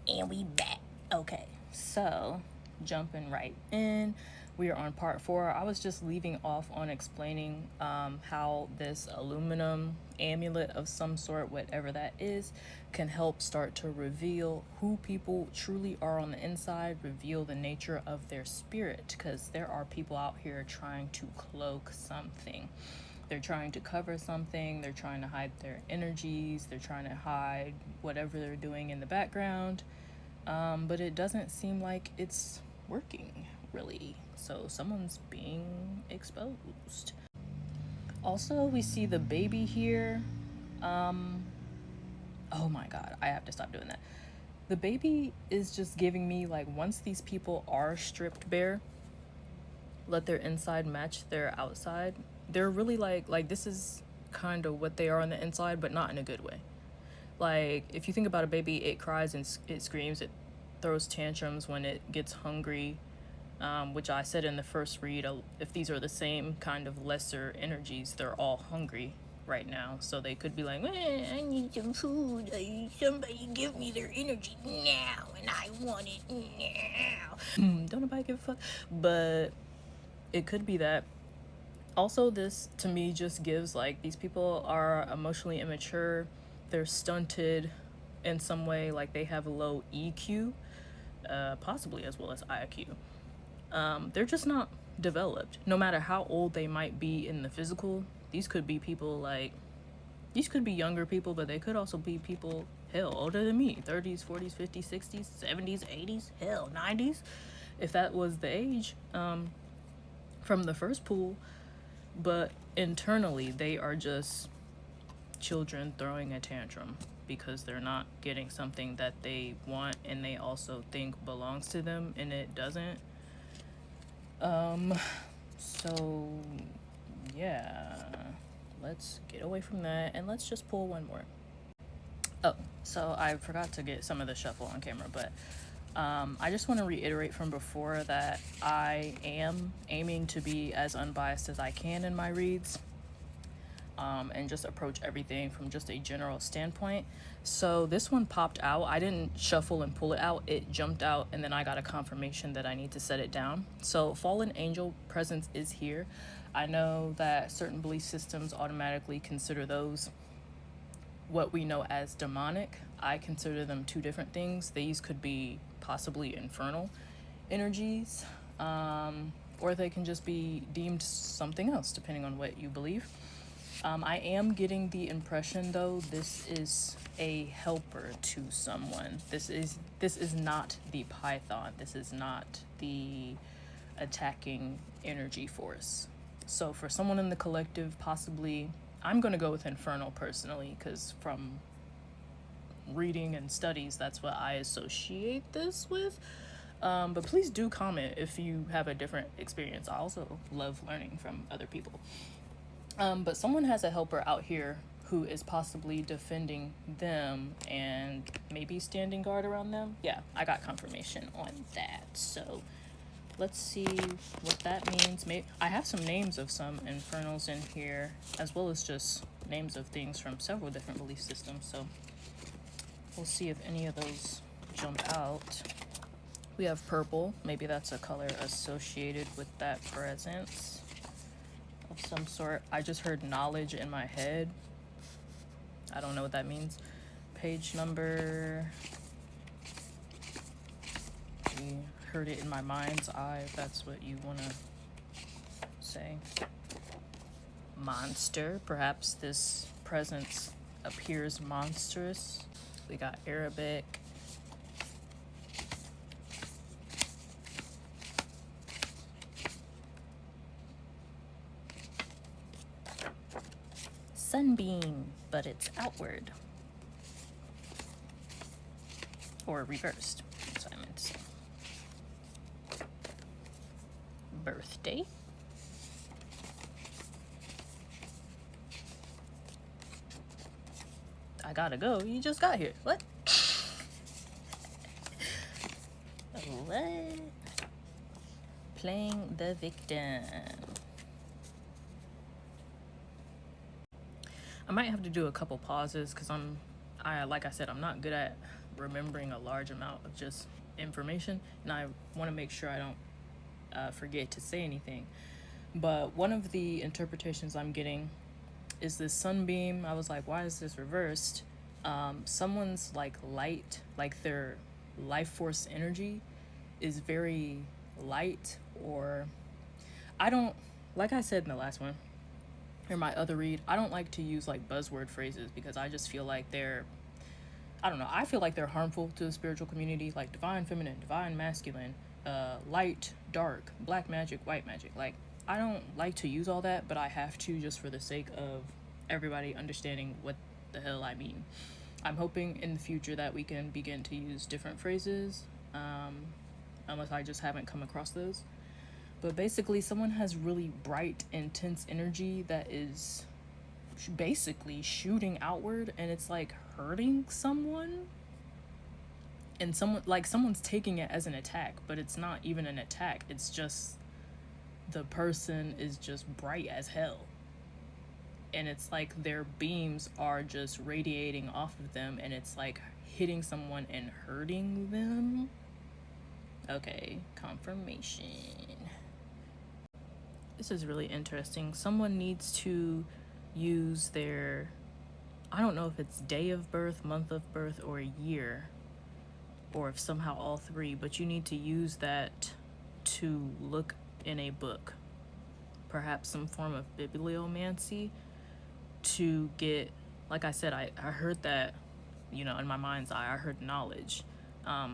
And we back. Okay, so jumping right in, we are on part 4. I was just leaving off on explaining how this aluminum amulet of some sort, whatever that is, can help start to reveal who people truly are on the inside, reveal the nature of their spirit, because there are people out here trying to cloak something. They're trying to cover something, they're trying to hide their energies, they're trying to hide whatever they're doing in the background. But it doesn't seem like it's working, really. So someone's being exposed. Also, we see the baby here. Oh my god, I have to stop doing that. The baby is just giving me, like, once these people are stripped bare, let their inside match their outside. They're really like this is kind of what they are on the inside, but not in a good way. Like, if you think about a baby, it cries and it screams, it throws tantrums when it gets hungry, which I said in the first read, if these are the same kind of lesser energies, they're all hungry right now. So they could be like, I need some food. Somebody give me their energy now, and I want it now. Don't nobody give a fuck. But it could be that. Also, this to me just gives, like, these people are emotionally immature, they're stunted in some way, like they have a low EQ, possibly as well as IQ. They're just not developed. No matter how old they might be in the physical, these could be people like, these could be younger people, but they could also be people, hell, older than me, 30s, 40s, 50s, 60s, 70s, 80s, hell, 90s, if that was the age from the first pool. But internally, they are just children throwing a tantrum because they're not getting something that they want and they also think belongs to them and it doesn't. So yeah, let's get away from that and let's just pull one more. Oh, so I forgot to get some of the shuffle on camera, but I just want to reiterate from before that I am aiming to be as unbiased as I can in my reads, and just approach everything from just a general standpoint. So this one popped out. I didn't shuffle and pull it out. It jumped out, and then I got a confirmation that I need to set it down. So fallen angel presence is here. I know that certain belief systems automatically consider those what we know as demonic. I consider them two different things. These could be possibly infernal energies, or they can just be deemed something else, depending on what you believe. I am getting the impression, though, this is a helper to someone. This is not the Python. This is not the attacking energy force. So for someone in the collective, possibly, I'm going to go with infernal personally, because from reading and studies, that's what I associate this with. But please do comment if you have a different experience. I also love learning from other people. But someone has a helper out here who is possibly defending them and maybe standing guard around them. Yeah, I got confirmation on that. So let's see what that means. I have some names of some infernals in here, as well as just names of things from several different belief systems. So we'll see if any of those jump out. We have purple. Maybe that's a color associated with that presence of some sort. I just heard knowledge in my head. I don't know what that means. Page number, we heard it in my mind's eye, if that's what you want to say. Monster. Perhaps this presence appears monstrous. We got Arabic. Sunbeam, but it's outward. Or reversed. That's what I meant to say. Birthday. I gotta go. You just got here. What? What? Playing the victim. I might have to do a couple pauses because like I said, I'm not good at remembering a large amount of just information, and I want to make sure I don't forget to say anything. But one of the interpretations I'm getting is this sunbeam. I was like, why is this reversed? Someone's like light, like their life force energy is very light, or I don't, like I said in the last one, or my other read, I don't like to use like buzzword phrases because I just feel like I don't know, I feel like they're harmful to the spiritual community, like divine feminine, divine masculine, light, dark, black magic, white magic. Like, I don't like to use all that, but I have to just for the sake of everybody understanding what the hell I mean. I'm hoping in the future that we can begin to use different phrases, unless I just haven't come across those. But basically, someone has really bright, intense energy that is basically shooting outward, and it's like hurting someone. And someone's taking it as an attack, but it's not even an attack. It's just the person is just bright as hell. And it's like their beams are just radiating off of them, and it's like hitting someone and hurting them. Okay, confirmation. This is really interesting. Someone needs to use their, I don't know if it's day of birth, month of birth, or a year, or if somehow all three, but you need to use that to look in a book, perhaps some form of bibliomancy, to get, like I said, I heard that, in my mind's eye, I heard knowledge.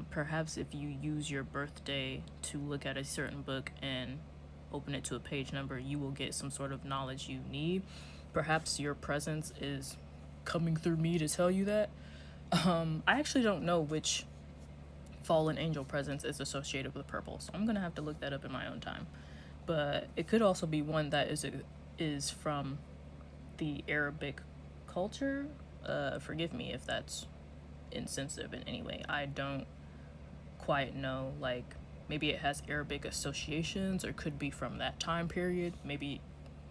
Perhaps if you use your birthday to look at a certain book and open it to a page number, you will get some sort of knowledge you need. Perhaps your presence is coming through me to tell you that. I actually don't know which fallen angel presence is associated with purple, so I'm gonna have to look that up in my own time. But it could also be one that is from the Arabic culture. Forgive me if that's insensitive in any way. I don't quite know, like maybe it has Arabic associations or could be from that time period, maybe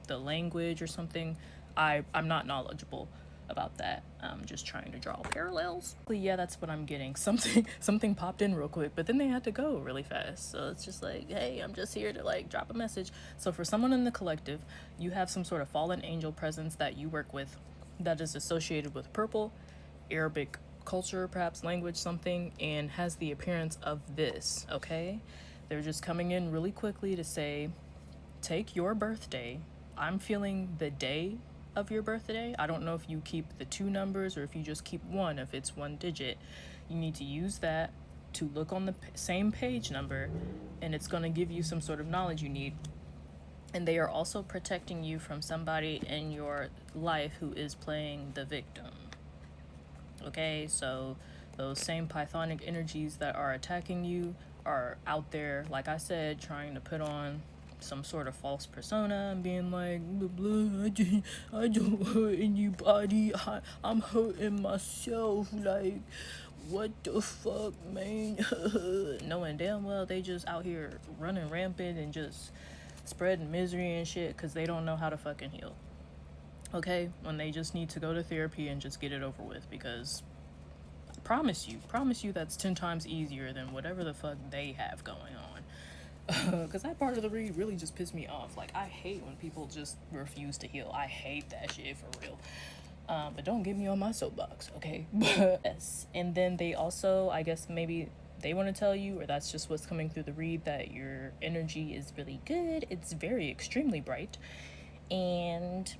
the language or something. I'm not knowledgeable about that. I'm just trying to draw parallels. Yeah, that's what I'm getting. Something popped in real quick, but then they had to go really fast. So it's just like, hey, I'm just here to like drop a message. So for someone in the collective, you have some sort of fallen angel presence that you work with that is associated with purple, Arabic culture, perhaps language, something, and has the appearance of this, okay? They're just coming in really quickly to say, take your birthday. I'm feeling the day of your birthday. I don't know if you keep the 2 numbers or if you just keep 1, if it's 1 digit. You need to use that to look on the same page number, and it's going to give you some sort of knowledge you need. And they are also protecting you from somebody in your life who is playing the victim. Okay, so those same Pythonic energies that are attacking you are out there, like I said, trying to put on some sort of false persona and being like, blah, blah, I don't hurt anybody, I'm hurting myself, like, what the fuck, man? Knowing damn well they just out here running rampant and just spreading misery and shit because they don't know how to fucking heal. Okay, when they just need to go to therapy and just get it over with, because I promise you that's 10 times easier than whatever the fuck they have going on. Because that part of the read really just pissed me off. Like, I hate when people just refuse to heal. I hate that shit for real. But don't get me on my soapbox, okay? Yes. And then they also, I guess maybe they want to tell you, or that's just what's coming through the read, that your energy is really good. It's very extremely bright and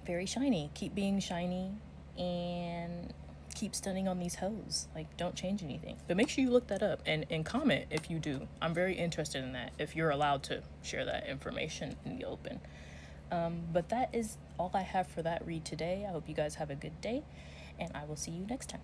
very shiny. Keep being shiny and keep stunning on these hoes. Like, don't change anything. But make sure you look that up and comment if you do. I'm very interested in that, if you're allowed to share that information in the open. But that is all I have for that read today. I hope you guys have a good day, and I will see you next time.